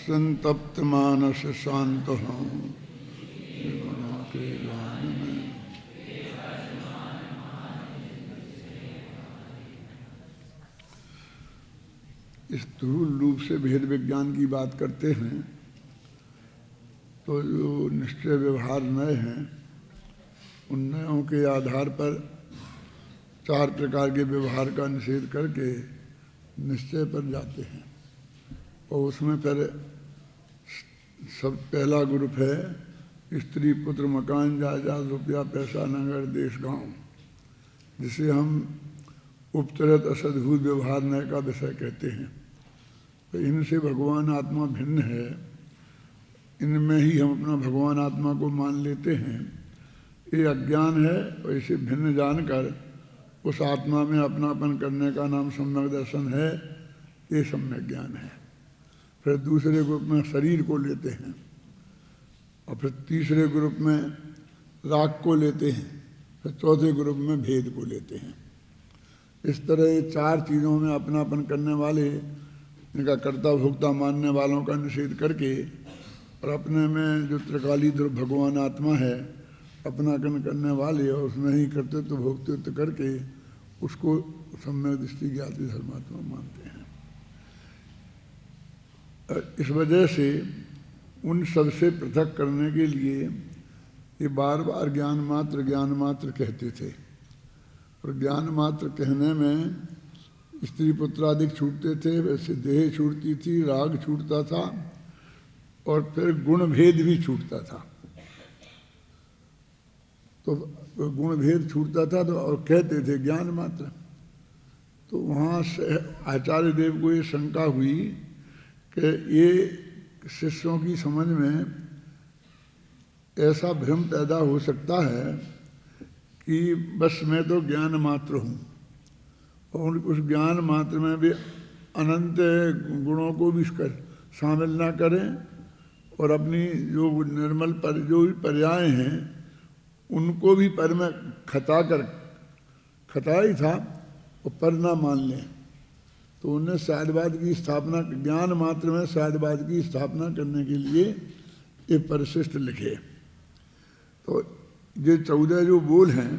संतप्त मानस शांत हूँ गुणों के गान में। इस स्थूल रूप से भेद विज्ञान की बात करते हैं तो जो निश्चय व्यवहार नए हैं उन नयों के आधार पर 4 प्रकार के व्यवहार का निषेध करके निश्चय पर जाते हैं। और उसमें फिर सब पहला ग्रुप है स्त्री पुत्र मकान जायदाद रुपया पैसा नगर देश गांव, जिसे हम उपतरत असद्भुत व्यवहार नय का विषय कहते हैं। तो इनसे भगवान आत्मा भिन्न है, इनमें ही हम अपना भगवान आत्मा को मान लेते हैं। ये अज्ञान है और इसे भिन्न जानकर उस आत्मा में अपनापन करने का नाम सम्यक दर्शन है, ये सम्यक ज्ञान है। फिर दूसरे ग्रुप में शरीर को लेते हैं और फिर तीसरे ग्रुप में राग को लेते हैं, फिर चौथे ग्रुप में भेद को लेते हैं। इस तरह ये 4 चीज़ों में अपनापन करने वाले, इनका कर्ता भोक्ता मानने वालों का निषेध करके और अपने में जो त्रिकाली ध्रुव भगवान आत्मा है अपनापन करने वाले और उसमें ही कर्तृत्व भोक्तृत्व करके उसको सम्यक दृष्टि ज्ञाति धर्मात्मा मानते हैं। इस वजह से उन सबसे पृथक करने के लिए ये बार बार ज्ञान मात्र कहते थे। और ज्ञान मात्र कहने में स्त्री पुत्रादिक छूटते थे, वैसे देह छूटती थी, राग छूटता था और फिर गुण भेद भी छूटता था। तो गुण भेद छूटता था तो और कहते थे ज्ञान मात्र। तो वहाँ से आचार्य देव को ये शंका हुई कि ये शिष्यों की समझ में ऐसा भ्रम पैदा हो सकता है कि बस मैं तो ज्ञान मात्र हूँ और उस ज्ञान मात्र में भी अनंत गुणों को भी शामिल ना करें और अपनी जो निर्मल पर जो भी पर्याय हैं उनको भी पर में खता ही था और पर ना मान लें। तो उन्हें साध्यवाद की स्थापना, ज्ञान मात्र में साध्यवाद की स्थापना करने के लिए ये परिशिष्ट लिखे। तो ये 14 जो बोल हैं,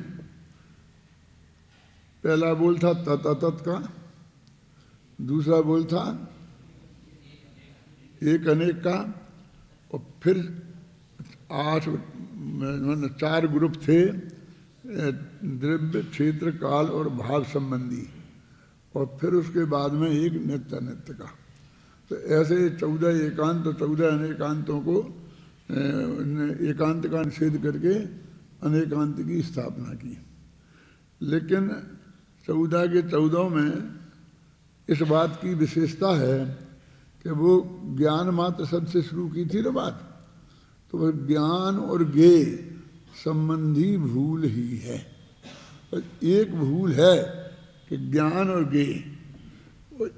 पहला बोल था तत् का, दूसरा बोल था एक अनेक का, और फिर 4 ग्रुप थे द्रव्य क्षेत्र काल और भाव संबंधी, और फिर उसके बाद में एक नित्य अनित्य का। तो ऐसे 14 एकांत और 14 अनेकांतों को एकांत का निषेध करके अनेकांत की स्थापना की। लेकिन 14 के 14 में इस बात की विशेषता है कि वो ज्ञान मात्र शब्द से शुरू की थी ना बात, तो वह ज्ञान और ज्ञेय संबंधी भूल ही है। पर एक भूल है कि ज्ञान और ज्ञेय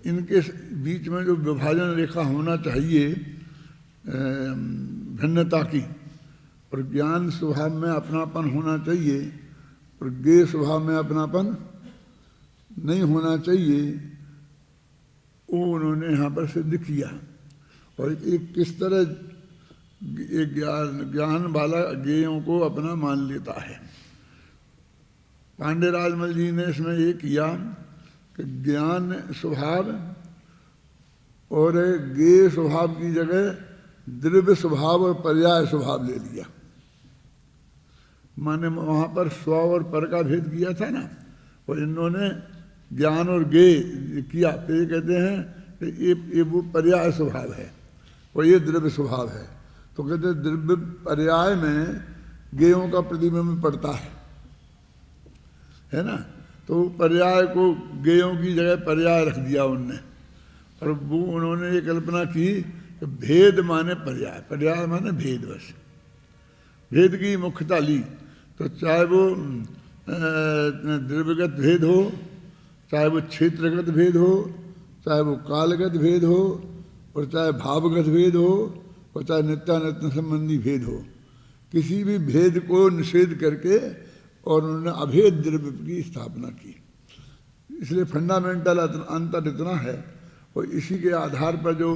इनके बीच में जो विभाजन रेखा होना चाहिए भिन्नता की, और ज्ञान स्वभाव में अपनापन होना चाहिए और ज्ञेय स्वभाव में अपनापन नहीं होना चाहिए, वो उन्होंने यहाँ पर सिद्ध किया। और एक किस तरह एक ज्ञान वाला ज्ञेयों को अपना मान लेता है। पांडे राजमल जी ने इसमें ये किया कि ज्ञान स्वभाव और ज्ञेय स्वभाव की जगह द्रव्य स्वभाव और पर्याय स्वभाव ले लिया। माने वहाँ पर स्व और पर का भेद किया था ना, और इन्होंने ज्ञान और ज्ञेय किया। तो ये कहते हैं कि ये वो पर्याय स्वभाव है और ये द्रव्य स्वभाव है। तो कहते हैं द्रव्य पर्याय में ज्ञेयों का प्रतिबिंब पड़ता है ना। तो पर्याय को ज्ञेयों की जगह पर्याय रख दिया उनने, और वो उन्होंने ये कल्पना की कि भेद माने पर्याय, पर्याय माने भेद। बस भेद की मुख्यता ली। तो चाहे वो द्रव्यगत भेद हो, चाहे वो क्षेत्रगत भेद हो, चाहे वो कालगत भेद हो, और चाहे भावगत भेद हो, और चाहे नित्यानित्य संबंधी भेद हो, किसी भी भेद को निषेध करके और उन्होंने अभेद द्रव्य की स्थापना की। इसलिए फंडामेंटल अंतर इतना है, और इसी के आधार पर जो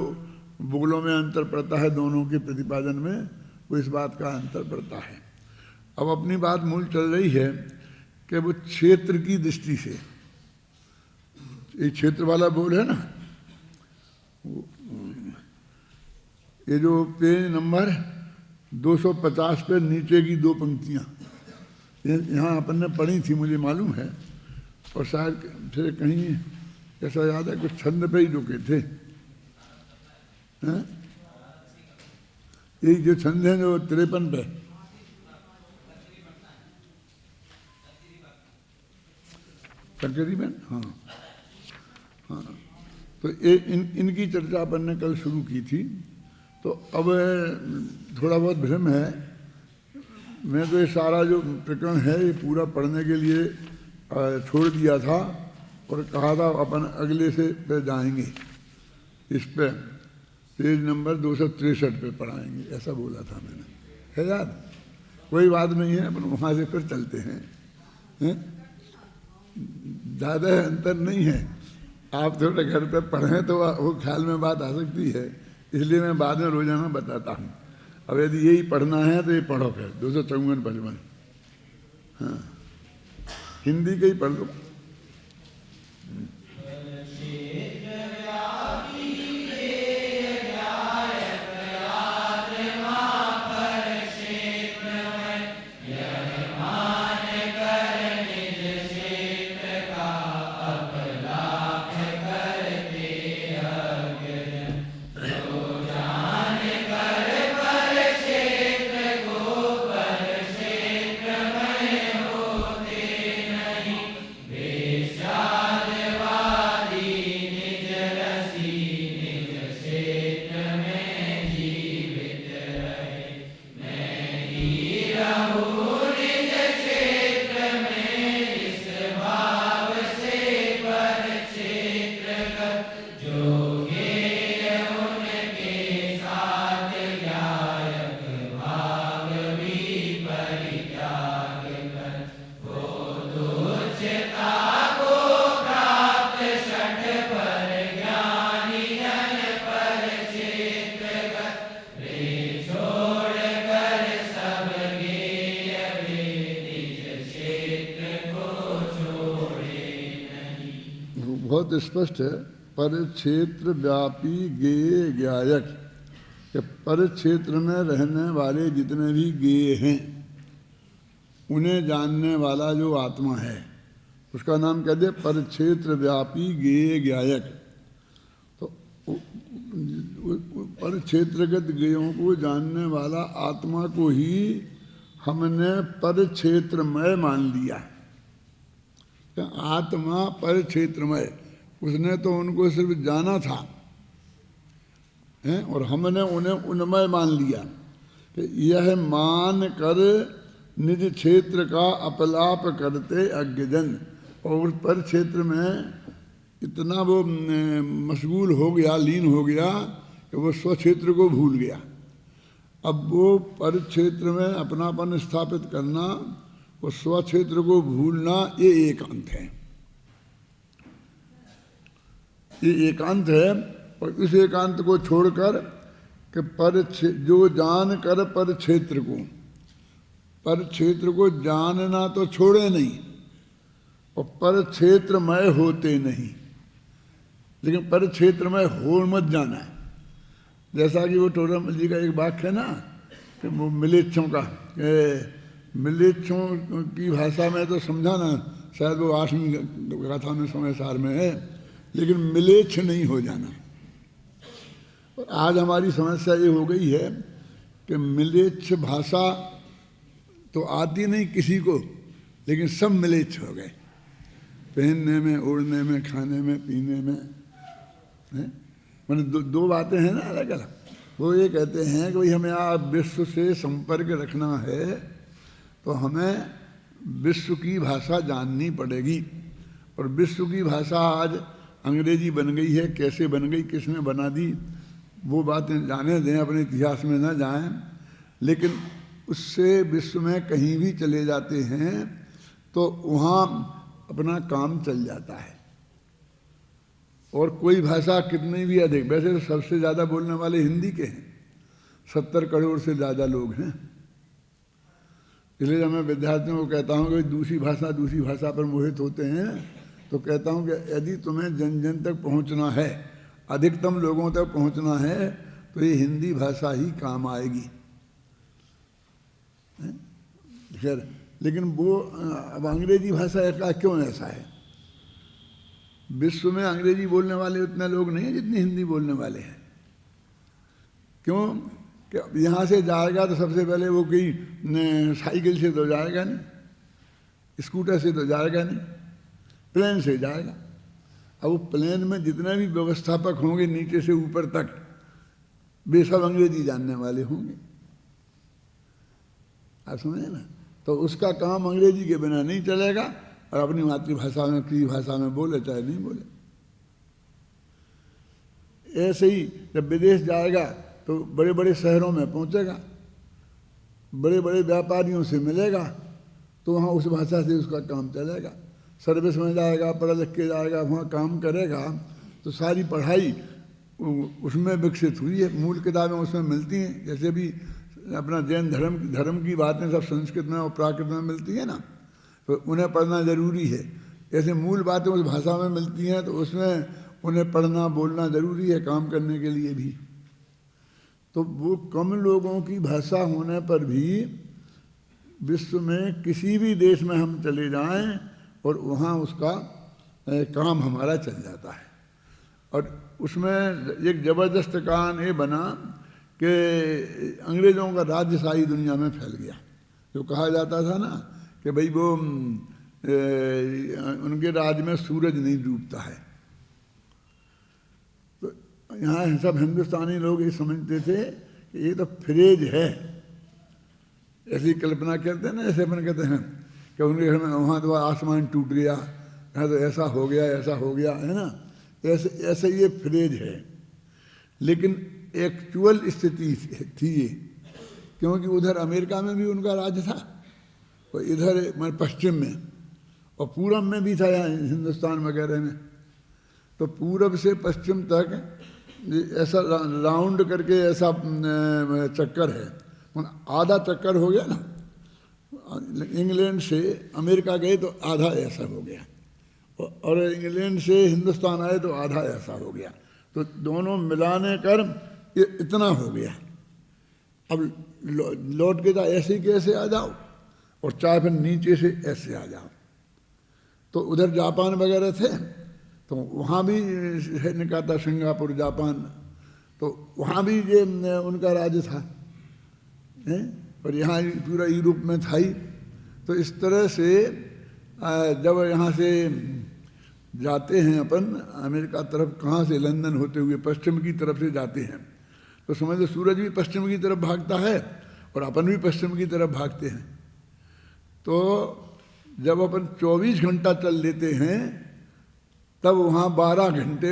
बुगलों में अंतर पड़ता है दोनों के प्रतिपादन में, वो इस बात का अंतर पड़ता है। अब अपनी बात मूल चल रही है कि वो क्षेत्र की दृष्टि से, ये क्षेत्र वाला बोल है ना, ये जो पेज नंबर 250 पे नीचे की दो पंक्तियां यहाँ अपन ने पढ़ी थी, मुझे मालूम है, और शायद फिर कहीं ऐसा याद है कुछ छंद पे ही रुके थे। यही जो छंद है जो 53 पे, तकरीबन, हाँ हाँ, तो ये इनकी चर्चा अपन ने कल शुरू की थी। तो अब थोड़ा बहुत भ्रम है, मैं तो ये सारा जो प्रकरण है ये पूरा पढ़ने के लिए छोड़ दिया था और कहा था अपन अगले से पे जाएंगे, इस पे पेज नंबर 263 पे पढ़ाएंगे, ऐसा बोला था मैंने, है याद? कोई बात नहीं है, अपन वहाँ से फिर चलते हैं, ज़्यादा अंतर नहीं है। आप थोड़े घर पे पढ़ें तो वो ख्याल में बात आ सकती है, इसलिए मैं बाद में रोजाना बताता हूँ। अब यदि यही पढ़ना है तो ये पढ़ो फिर 254-55, हाँ, हिंदी के ही पढ़ लो। बहुत स्पष्ट है, पर क्षेत्र व्यापी गेय ज्ञायक, कि पर क्षेत्र में रहने वाले जितने भी गेय हैं उन्हें जानने वाला जो आत्मा है उसका नाम कह दे पर क्षेत्र व्यापी गेय ज्ञायक। तो पर क्षेत्रगत गेयों को जानने वाला आत्मा को ही हमने पर क्षेत्रमय मान लिया। आत्मा पर क्षेत्रमय, उसने तो उनको सिर्फ जाना था और हमने उन्हें उन्मय मान लिया। कि यह मान कर निज क्षेत्र का अपलाप करते अज्ञजन, और पर क्षेत्र में इतना वो मशगूल हो गया, लीन हो गया कि वो स्व क्षेत्र को भूल गया। अब वो पर क्षेत्र में अपनापन स्थापित करना, वो स्व क्षेत्र को भूलना, ये एकांत है, ये एकांत है। और इस एकांत को छोड़कर कि पर जो जान कर पर क्षेत्र को जानना तो छोड़े नहीं, और पर क्षेत्रमय होते नहीं, लेकिन पर क्षेत्रमय हो मत जाना है। जैसा कि वो टोडरमल जी का एक वाक्य है ना, कि वो मिलेच्छों का, मिलेच्छों की भाषा में तो समझा ना, शायद वो 8वीं गाथा में समय सार में है, लेकिन मिलेच्छ नहीं हो जाना। और आज हमारी समस्या ये हो गई है कि मिलेच्छ भाषा तो आती नहीं किसी को, लेकिन सब मिलेच्छ हो गए, पहनने में, ओढ़ने में, खाने में, पीने में। मैंने दो बातें हैं ना अलग अलग। वो ये कहते हैं कि भाई हमें आप विश्व से संपर्क रखना है तो हमें विश्व की भाषा जाननी पड़ेगी। और विश्व की भाषा आज अंग्रेजी बन गई है, कैसे बन गई, किसने बना दी, वो बातें जाने दें, अपने इतिहास में न जाएं। लेकिन उससे विश्व में कहीं भी चले जाते हैं तो वहाँ अपना काम चल जाता है। और कोई भाषा कितनी भी अधिक, वैसे तो सबसे ज़्यादा बोलने वाले हिंदी के हैं, 70 करोड़ से ज़्यादा लोग हैं। इसलिए जब मैं विद्यार्थियों को कहता हूँ कि दूसरी भाषा पर मोहित होते हैं, तो कहता हूँ कि यदि तुम्हें जन जन तक पहुँचना है, अधिकतम लोगों तक पहुँचना है, तो ये हिंदी भाषा ही काम आएगी। खैर, लेकिन वो अब अंग्रेजी भाषा का क्यों ऐसा है? विश्व में अंग्रेजी बोलने वाले उतने लोग नहीं हैं जितने हिंदी बोलने वाले हैं। क्यों? कि यहाँ से जाएगा तो सबसे पहले वो कहीं साइकिल से तो जाएगा नहीं, स्कूटर से तो जाएगा नहीं, प्लेन से जाएगा। अब वो प्लेन में जितने भी व्यवस्थापक होंगे नीचे से ऊपर तक, वे सब अंग्रेजी जानने वाले होंगे। आप समझे ना? तो उसका काम अंग्रेजी के बिना नहीं चलेगा, और अपनी मातृभाषा में, किसी भाषा में बोले चाहे नहीं बोले। ऐसे ही जब विदेश जाएगा तो बड़े बड़े शहरों में पहुंचेगा, बड़े बड़े व्यापारियों से मिलेगा, तो वहाँ उस भाषा से उसका काम चलेगा। सर्विस में जाएगा, पढ़ लिख के जाएगा, वहाँ काम करेगा, तो सारी पढ़ाई उसमें विकसित हुई है। मूल किताबें उसमें मिलती हैं, जैसे भी अपना जैन धर्म की बातें सब संस्कृत में और प्राकृत में मिलती है ना, तो उन्हें पढ़ना जरूरी है। ऐसे मूल बातें उस भाषा में मिलती हैं, तो उसमें उन्हें पढ़ना बोलना जरूरी है काम करने के लिए भी। तो वो कम लोगों की भाषा होने पर भी विश्व में किसी भी देश में हम चले जाएं और वहाँ उसका काम हमारा चल जाता है। और उसमें एक ज़बरदस्त कारण ये बना कि अंग्रेज़ों का राज्य सारी दुनिया में फैल गया। जो कहा जाता था ना कि भाई वो उनके राज्य में सूरज नहीं डूबता है, तो यहाँ सब हिंदुस्तानी लोग ये समझते थे कि ये तो फ्रेज है, ऐसी कल्पना करते हैं ना, ऐसे अपन कहते हैं कि उनके घर में वहाँ तो आसमान टूट गया, यहाँ तो ऐसा हो गया, ऐसा हो गया, है ना, ऐसे ऐसे ये फ्रेज है। लेकिन एक्चुअल स्थिति थी ये, क्योंकि उधर अमेरिका में भी उनका राज्य था, और इधर पश्चिम में और पूरब में भी था, यहाँ हिंदुस्तान वगैरह में। तो पूरब से पश्चिम तक ऐसा राउंड करके ऐसा चक्कर है, आधा चक्कर हो गया ना। इंग्लैंड से अमेरिका गए तो आधा ऐसा हो गया, और इंग्लैंड से हिंदुस्तान आए तो आधा ऐसा हो गया। तो दोनों मिलाने कर ये इतना हो गया। अब लौट के तो ऐसे कैसे आ जाओ, और चाहे फिर नीचे से ऐसे आ जाओ। तो उधर जापान वगैरह थे, तो वहाँ भी निकला था, सिंगापुर, जापान, तो वहाँ भी ये उनका राज्य था, और यहाँ पूरा यूरोप में था ही। तो इस तरह से जब यहाँ से जाते हैं अपन अमेरिका तरफ, कहाँ से, लंदन होते हुए पश्चिम की तरफ से जाते हैं, तो समझ लो सूरज भी पश्चिम की तरफ भागता है और अपन भी पश्चिम की तरफ भागते हैं। तो जब अपन 24 घंटा चल लेते हैं, तब वहाँ 12 घंटे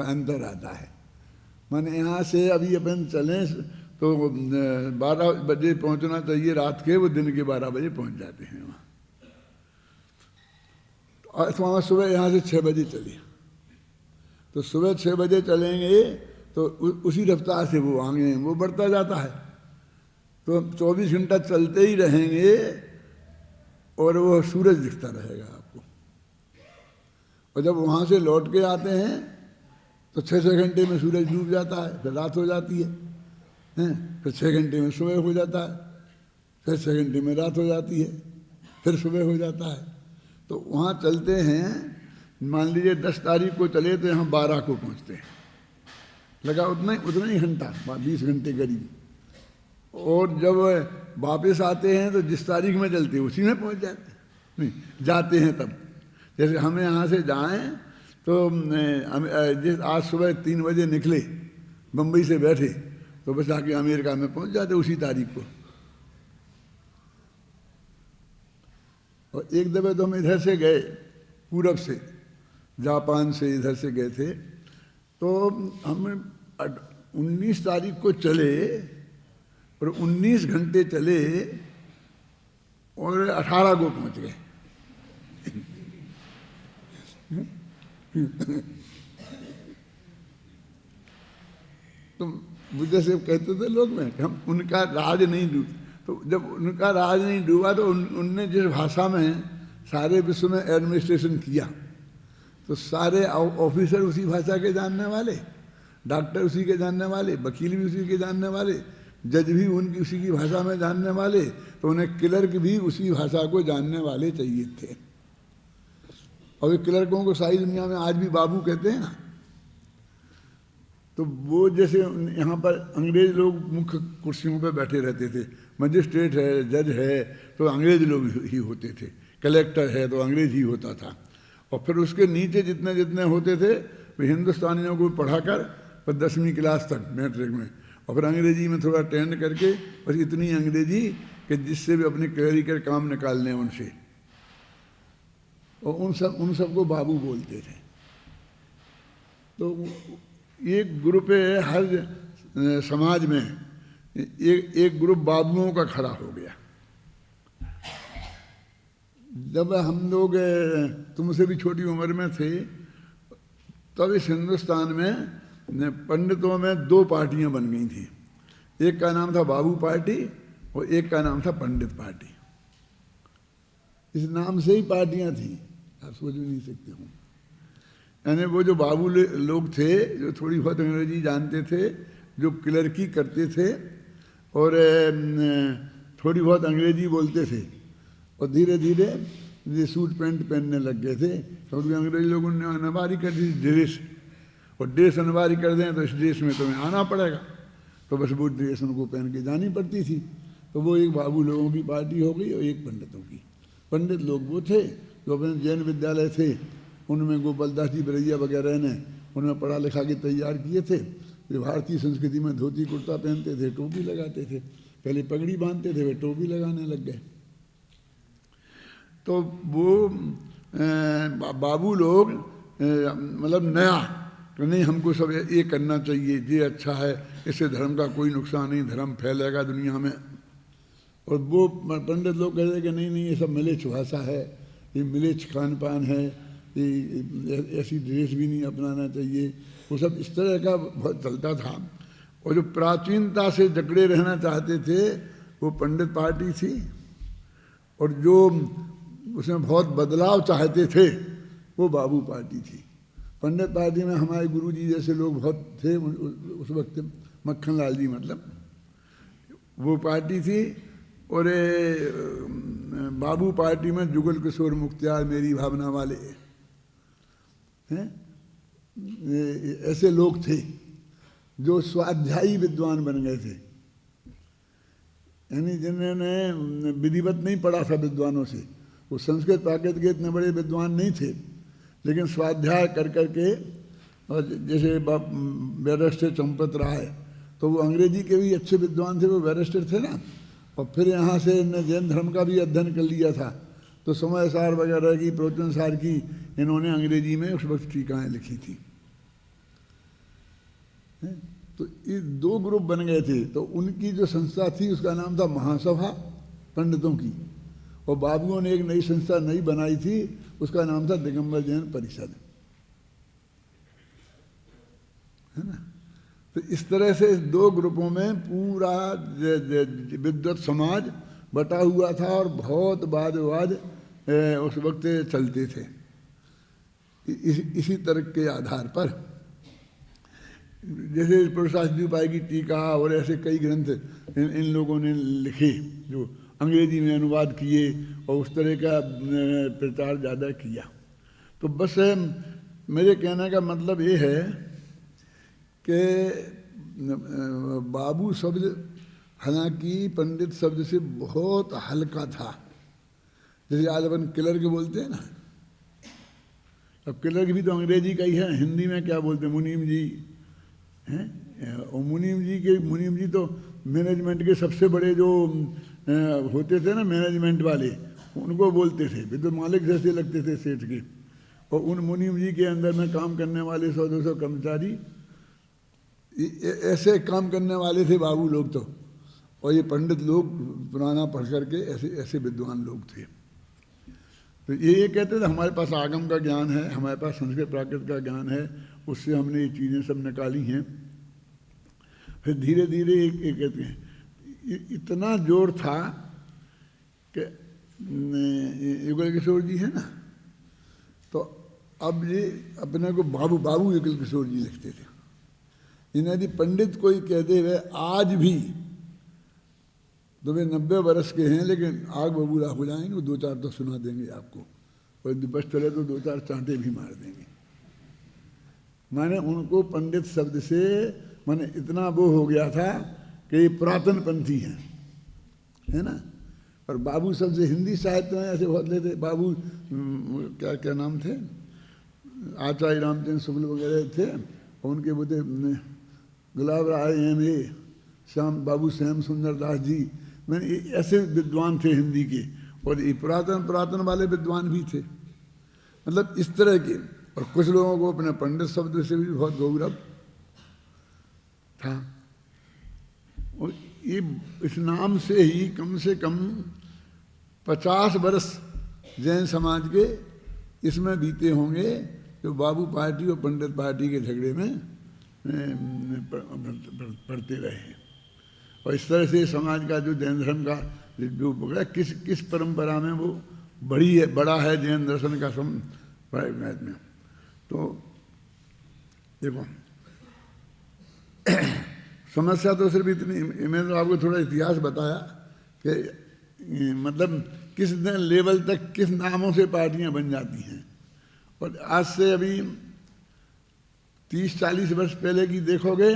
अंतर आता है। माने यहाँ से अभी अपन चलें तो 12 बजे पहुँचना चाहिए रात के, वो दिन के 12 बजे पहुँच जाते हैं वहाँ। और वहाँ सुबह यहाँ से 6 बजे चले, तो सुबह 6 बजे चलेंगे तो उसी रफ्तार से वो आगे वो बढ़ता जाता है। तो 24 घंटा चलते ही रहेंगे और वो सूरज दिखता रहेगा आपको। और जब वहाँ से लौट के आते हैं तो 6-6 घंटे में सूरज डूब जाता है, फिर रात हो जाती है, फिर 6 घंटे में सुबह हो जाता है, फिर 6 घंटे में रात हो जाती है, फिर सुबह हो जाता है। तो वहाँ चलते हैं, मान लीजिए 10 तारीख को चले तो यहाँ 12 को पहुँचते हैं, लगा उतना ही घंटा, 20 घंटे करीब। और जब वापस आते हैं तो जिस तारीख में चलते हैं उसी में पहुँच जाते हैं, नहीं जाते हैं तब। जैसे हम यहाँ से जाएं तो जिस आज सुबह 3 बजे निकले, बम्बई से बैठे, तो बस आके अमेरिका में पहुँच जाते उसी तारीख को। और एक दफ़े तो हम इधर से गए, पूरब से, जापान से इधर से गए थे, तो हम 19 तारीख को चले और 19 घंटे चले और 18 को पहुंच गए। तो बुद्ध से कहते थे लोग में कि हम उनका राज नहीं डूब, तो जब उनका राज नहीं डूबा तो उनने जिस भाषा में सारे विश्व में एडमिनिस्ट्रेशन किया, तो सारे ऑफिसर उसी भाषा के जानने वाले, डॉक्टर उसी के जानने वाले, वकील भी उसी के जानने वाले, जज भी उनकी उसी की भाषा में जानने वाले, तो उन्हें क्लर्क भी उसी भाषा को जानने वाले चाहिए थे। और ये क्लर्कों को सारी दुनिया में आज भी बाबू कहते हैं ना। तो वो जैसे यहाँ पर अंग्रेज लोग मुख्य कुर्सियों पर बैठे रहते थे, मजिस्ट्रेट है, जज है तो अंग्रेज लोग ही होते थे, कलेक्टर है तो अंग्रेज ही होता था, और फिर उसके नीचे जितने जितने होते थे वे हिंदुस्तानियों को पढ़ाकर पर 10वीं क्लास तक मैट्रिक में, और फिर अंग्रेजी में थोड़ा ट्रेंड करके बस इतनी अंग्रेजी कि जिससे भी अपने क्लरिकल काम निकाल लें उनसे, और उन सबको बाबू बोलते थे। तो एक ग्रुप है हर समाज में, एक ग्रुप बाबुओं का खड़ा हो गया। जब हम लोग तुमसे भी छोटी उम्र में थे तब इस हिंदुस्तान में पंडितों में 2 पार्टियां बन गई थी, एक का नाम था बाबू पार्टी और एक का नाम था पंडित पार्टी। इस नाम से ही पार्टियां थी, आप सोच भी नहीं सकते हो। यानी वो जो बाबू लोग थे जो थोड़ी बहुत अंग्रेजी जानते थे, जो क्लर्की करते थे और थोड़ी बहुत अंग्रेजी बोलते थे, और धीरे धीरे ये सूट पैंट पहनने लग गए थे, क्योंकि अंग्रेजी लोगों ने अनिवार्य कर दी ड्रेस, और ड्रेस अनिवार्य कर दें तो इस ड्रेस में तुम्हें आना पड़ेगा, तो बस वो ड्रेस उनको पहन के जानी पड़ती थी। तो वो एक बाबू लोगों की पार्टी हो गई और एक पंडितों की। पंडित लोग वो थे जो अपने जैन विद्यालय थे उनमें गोपालदास जी बरैया वगैरह ने उनमें पढ़ा लिखा के तैयार किए थे। वे भारतीय संस्कृति में धोती कुर्ता पहनते थे, टोपी लगाते थे, पहले पगड़ी बांधते थे, वे टोपी लगाने लग गए। तो वो बाबू लोग मतलब नया तो नहीं, हमको सब ये करना चाहिए, ये अच्छा है, इससे धर्म का कोई नुकसान नहीं, धर्म फैलेगा दुनिया में। और वो पंडित लोग कहते कि नहीं नहीं, ये सब मिलेच्छ भाषा है, ये मिलेच्छ खान पान है, ये ऐसी ड्रेस भी नहीं अपनाना चाहिए, वो सब इस तरह का बहुत चलता था। और जो प्राचीनता से जकड़े रहना चाहते थे वो पंडित पार्टी थी, और जो उसमें बहुत बदलाव चाहते थे वो बाबू पार्टी थी। पंडित पार्टी में हमारे गुरुजी जैसे लोग बहुत थे उस वक्त, मक्खन लाल जी मतलब, वो पार्टी थी। और बाबू पार्टी में जुगल किशोर मुख्तियार, मेरी भावना वाले हैं, ऐसे लोग थे जो स्वाध्यायी विद्वान बन गए थे, यानी जिन्होंने विधिवत नहीं पढ़ा था विद्वानों से, वो संस्कृत प्राकृत के इतने बड़े विद्वान नहीं थे, लेकिन स्वाध्याय कर करके, और जैसे बैरिस्टर चंपत राय, तो वो अंग्रेजी के भी अच्छे विद्वान थे, वो बैरिस्टर थे ना, और फिर यहाँ से जैन धर्म का भी अध्ययन कर लिया था, तो समय सार वगैरह की, प्रवचन सार की इन्होंने अंग्रेजी में उस वक्त टीकाएँ लिखी थी। तो ये 2 ग्रुप बन गए थे। तो उनकी जो संस्था थी उसका नाम था महासभा पंडितों की, और बाबुओं ने एक नई संस्था नई बनाई थी, उसका नाम था दिगंबर जैन परिषद, है ना। तो इस तरह से 2 ग्रुपों में पूरा विद्वत समाज बटा हुआ था, और बहुत वाद विवाद उस वक्त चलते थे इसी तरह के आधार पर। जैसे पुरुषार्थी उपाय की टीका और ऐसे कई ग्रंथ इन लोगों ने लिखे जो अंग्रेजी में अनुवाद किए, और उस तरह का प्रचार ज़्यादा किया। तो बस मेरे कहने का मतलब ये है कि बाबू शब्द हालांकि पंडित शब्द से बहुत हल्का था। जैसे आज अपन क्लर्क बोलते हैं ना, अब क्लर्क भी तो अंग्रेजी का ही है, हिंदी में क्या बोलते हैं, मुनीम जी हैं। और मुनीम जी तो मैनेजमेंट के सबसे बड़े जो होते थे ना, मैनेजमेंट वाले, उनको बोलते थे, वे तो मालिक जैसे लगते थे सेठ के। और उन मुनीम जी के अंदर में काम करने वाले 100-200 कर्मचारी ऐसे काम करने वाले थे बाबू लोग तो। और ये पंडित लोग पुराना पढ़ करके ऐसे विद्वान लोग थे। तो ये कहते थे हमारे पास आगम का ज्ञान है, हमारे पास संस्कृत प्राकृत का ज्ञान है, उससे हमने ये चीज़ें सब निकाली हैं। फिर धीरे धीरे एक कहते हैं इतना जोर था कि युगल किशोर जी है ना, तो अब ये अपने को बाबू बाबू युगल किशोर जी लिखते थे। इन्हें यदि पंडित कोई कहते हुए आज भी, तो वे 90 वर्ष के हैं लेकिन आग बबूला हो जाएंगे, वो 2-4 तो सुना देंगे आपको, और यदि बस चले तो 2-4 चांटे भी मार देंगे। माने उनको पंडित शब्द से माने इतना वो हो गया था कि ये पुरातन पंथी हैं, है ना। और बाबू शब्द से हिंदी साहित्य में ऐसे बहुत लेते, बाबू क्या क्या नाम थे, आचार्य रामचंद्र शुक्ल वगैरह थे, और उनके वो थे गुलाब राय M.A., श्याम बाबू श्याम सुंदर दास जी, मैंने ऐसे विद्वान थे हिंदी के, और ये पुरातन वाले विद्वान भी थे, मतलब इस तरह के। और कुछ लोगों को अपने पंडित शब्द से भी बहुत गौरव था। और ये इस नाम से ही कम से कम 50 वर्ष जैन समाज के इसमें बीते होंगे, जो बाबू पार्टी और पंडित पार्टी के झगड़े में पड़ते रहे। और इस तरह से समाज का जो जैन धर्म का जो पकड़ा, किस परंपरा में वो बड़ा है जैन दर्शन का मैथ में। तो देखो समस्या तो सिर्फ इतनी, मैंने तो आपको थोड़ा इतिहास बताया कि मतलब किस लेवल तक किस नामों से पार्टियां बन जाती हैं। और आज से अभी 30-40 वर्ष पहले की देखोगे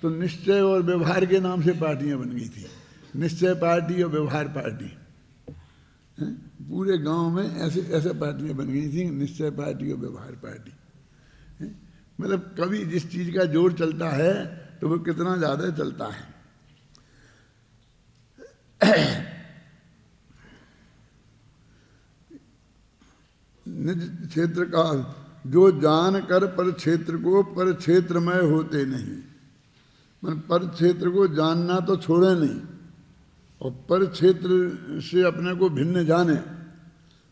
तो निश्चय और व्यवहार के नाम से पार्टियां बन गई थी, निश्चय पार्टी और व्यवहार पार्टी। पूरे गांव में ऐसे पार्टियां बन गई थी, निश्चय पार्टी और व्यवहार पार्टी। मतलब कभी जिस चीज का जोर चलता है तो वो कितना ज्यादा चलता है। निज क्षेत्र का जो जान कर पर क्षेत्र को पर क्षेत्रमय होते नहीं, मतलब पर क्षेत्र को जानना तो छोड़े नहीं, और पर क्षेत्र से अपने को भिन्न जाने।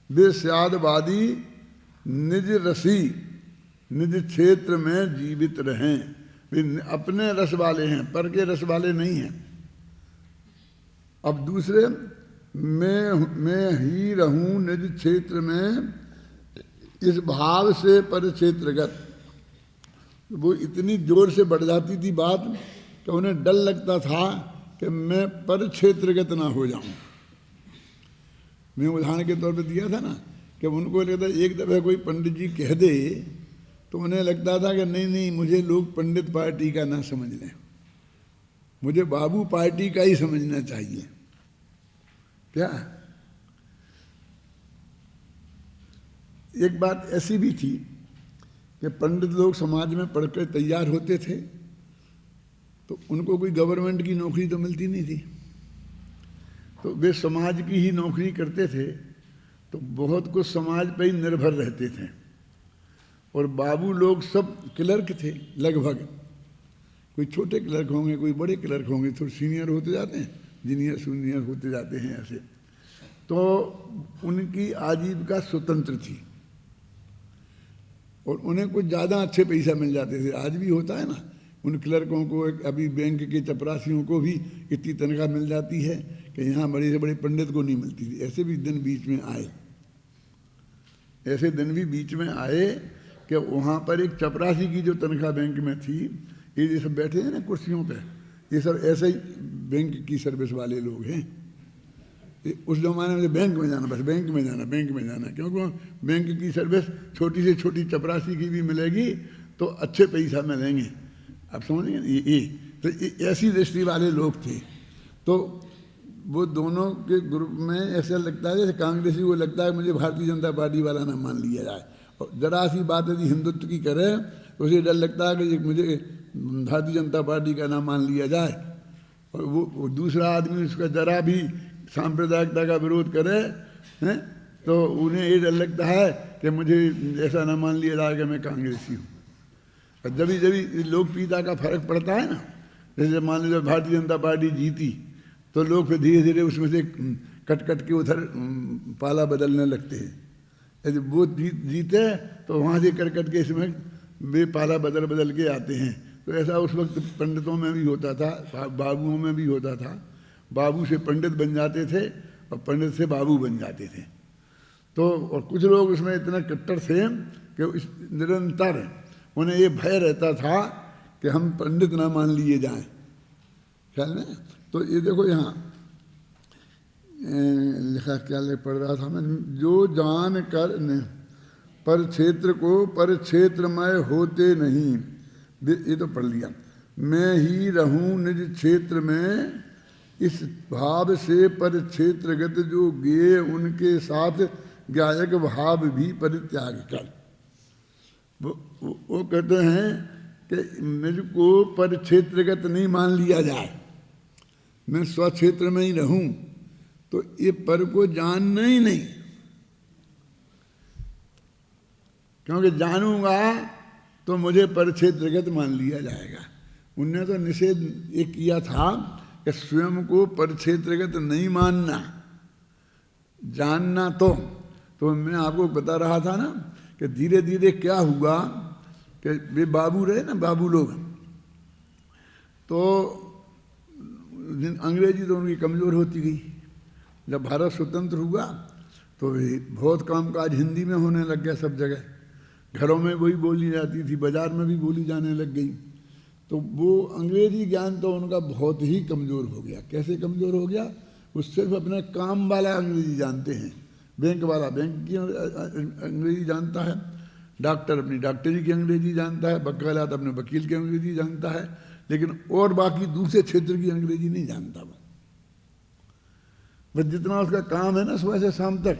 वे स्यादवादी निज रसी निज क्षेत्र में जीवित रहें। वे अपने रस वाले हैं, पर के रस वाले नहीं हैं। अब दूसरे मैं ही रहूं निज क्षेत्र में, इस भाव से पर क्षेत्रगत। वो इतनी जोर से बढ़ जाती थी बात कि उन्हें डर लगता था कि मैं पर क्षेत्रगत ना हो जाऊं। मैं उदाहरण के तौर पे दिया था ना कि उनको लगता एक दफे कोई पंडित जी कह दे तो उन्हें लगता था कि नहीं मुझे लोग पंडित पार्टी का ना समझ लें, मुझे बाबू पार्टी का ही समझना चाहिए। क्या एक बात ऐसी भी थी कि पंडित लोग समाज में पढ़कर तैयार होते थे तो उनको कोई गवर्नमेंट की नौकरी तो मिलती नहीं थी, तो वे समाज की ही नौकरी करते थे, तो बहुत कुछ समाज पर ही निर्भर रहते थे। और बाबू लोग सब क्लर्क थे लगभग, कोई छोटे क्लर्क होंगे, कोई बड़े क्लर्क होंगे, थोड़े सीनियर होते जाते हैं, जूनियर होते जाते हैं ऐसे। तो उनकी आजीविका स्वतंत्र थी और उन्हें कुछ ज़्यादा अच्छे पैसा मिल जाते थे। आज भी होता है ना, उन क्लर्कों को अभी बैंक के चपरासियों को भी इतनी तनख्वाह मिल जाती है कि यहाँ बड़े से बड़े पंडित को नहीं मिलती थी। ऐसे भी दिन बीच में आए, ऐसे दिन भी बीच में आए कि वहाँ पर एक चपरासी की जो तनख्वाह बैंक में थी, ये सब बैठे हैं ना कुर्सियों पे, ये सब ऐसे ही बैंक की सर्विस वाले लोग हैं। उस जमाने में बैंक में जाना, बस बैंक में जाना, क्योंकि बैंक की सर्विस छोटी से छोटी चपरासी की भी मिलेगी तो अच्छे पैसा मिलेंगे। आप समझेंगे ये तो ऐसी दृष्टि वाले लोग थे। तो वो दोनों के ग्रुप में ऐसा लगता है जैसे कांग्रेसी को लगता है मुझे भारतीय जनता पार्टी वाला ना मान लिया जाए, और जरा सी बात यदि हिंदुत्व की करे तो उसे डर लगता है कि मुझे भारतीय जनता पार्टी का नाम मान लिया जाए। और वो दूसरा आदमी उसका जरा भी सांप्रदायिकता का विरोध करे हैं तो उन्हें ये डर लगता है कि मुझे ऐसा ना मान लिया जाए कि मैं कांग्रेसी हूँ। और जब लोकप्रियता का फर्क पड़ता है ना, जैसे मान लीजिए भारतीय जनता पार्टी जीती तो लोग फिर धीरे धीरे उसमें से कट के उधर पाला बदलने लगते हैं, यदि वो जीते तो वहाँ से कर के इसमें वे पाला बदल बदल के आते हैं। तो ऐसा उस वक्त पंडितों में भी होता था, बाबुओं में भी होता था। बाबू से पंडित बन जाते थे और पंडित से बाबू बन जाते थे। तो और कुछ लोग उसमें इतना कट्टर थे कि निरंतर उन्हें ये भय रहता था कि हम पंडित ना मान लिए जाएं, ख्याल में। तो ये देखो यहाँ लिखा, क्या पढ़ रहा था मैं, जो जान कर पर क्षेत्र को पर क्षेत्रमय होते नहीं, ये तो पढ़ लिया। मैं ही रहूं निज क्षेत्र में, इस भाव से पर क्षेत्रगत जो गे उनके साथ गायक भाव भी परित्याग कर। वो कहते हैं कि मुझको पर क्षेत्रगत नहीं मान लिया जाए, मैं स्वक्षेत्र में ही रहूं, तो ये पर को जानना ही नहीं, क्योंकि जानूंगा तो मुझे पर क्षेत्रगत मान लिया जाएगा। उनने तो निषेध ये किया था कि स्वयं को पर क्षेत्रगत नहीं मानना, जानना। तो मैं आपको बता रहा था ना कि धीरे धीरे क्या हुआ कि वे बाबू रहे ना, बाबू लोग, तो अंग्रेजी तो उनकी कमज़ोर होती गई। जब भारत स्वतंत्र हुआ तो बहुत कामकाज हिंदी में होने लग गया सब जगह, घरों में वही बोली जाती थी, बाजार में भी बोली जाने लग गई। तो वो अंग्रेजी ज्ञान तो उनका बहुत ही कमज़ोर हो गया। कैसे कमज़ोर हो गया? वो सिर्फ अपने काम वाला अंग्रेजी जानते हैं। बैंक वाला बैंक की अंग्रेजी जानता है, डॉक्टर अपनी डॉक्टरी की अंग्रेजी जानता है, वकालत अपने वकील की अंग्रेजी जानता है, लेकिन और बाकी दूसरे क्षेत्र की अंग्रेजी नहीं जानता। बस जितना उसका काम है ना सुबह से शाम तक,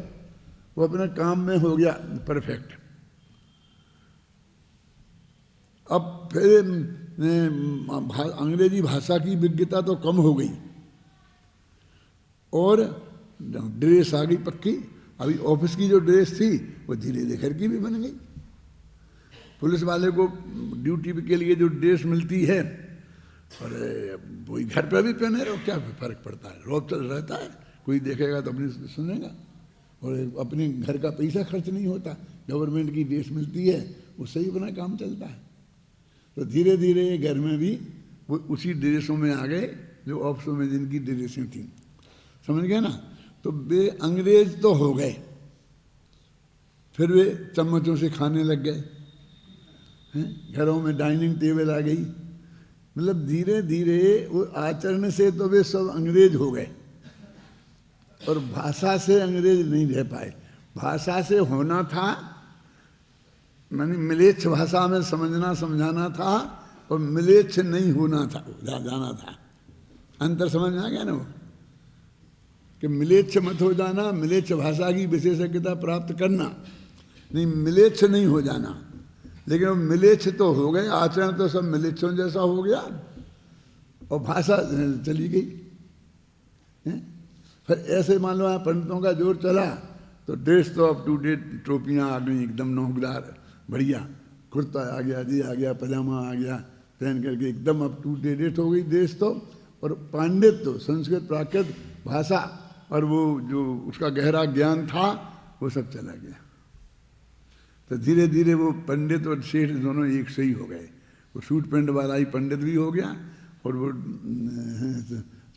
वो अपने काम में हो गया परफेक्ट। अब फिर अंग्रेजी भाषा की विज्ञता तो कम हो गई और ड्रेस आ गई पक्की। अभी ऑफिस की जो ड्रेस थी वो धीरे धीरे घर की भी बन गई। पुलिस वाले को ड्यूटी के लिए जो ड्रेस मिलती है, और वही घर पर भी पहने रहो, क्या फर्क पड़ता है? रोब चल रहता है, कोई देखेगा तो अपनी सुनेगा, और अपने घर का पैसा खर्च नहीं होता, गवर्नमेंट की ड्रेस मिलती है, उससे ही अपना काम चलता है। तो धीरे धीरे घर में भी वो उसी ड्रेसों में आ गए जो ऑफिसों में जिनकी ड्रेसें थी, समझ गए ना। तो वे अंग्रेज तो हो गए, फिर वे चम्मचों से खाने लग गए, घरों में डाइनिंग टेबल आ गई। मतलब धीरे धीरे वो आचरण से तो वे सब अंग्रेज हो गए, और भाषा से अंग्रेज नहीं रह पाए। भाषा से होना था, मानी मिलेच्छ भाषा में समझना समझाना था, और मिलेच्छ नहीं होना था, जाना था। अंतर समझ में आ गया ना वो, कि मिलेच्छ मत हो जाना, मिलेच्छ भाषा की विशेषज्ञता प्राप्त करना, नहीं मिलेच्छ नहीं हो जाना। लेकिन वो मिलेच्छ तो हो गए, आचरण तो सब मिलेच्छों जैसा हो गया, और भाषा चली गई। फिर ऐसे मान लो पंडितों का जोर चला तो ड्रेस तो अप टू डेट, टोपियाँ आ गई एकदम नौकदार बढ़िया, कुर्ता आ गया, जी आ गया, पजामा आ गया, पहन करके एकदम अप टू डेट हो गई ड्रेस तो। और पांडित्य तो संस्कृत प्राकृत भाषा और वो जो उसका गहरा ज्ञान था वो सब चला गया। तो धीरे धीरे वो पंडित और सेठ दोनों एक से ही हो गए। वो सूट पैंट वाला ही पंडित भी हो गया, और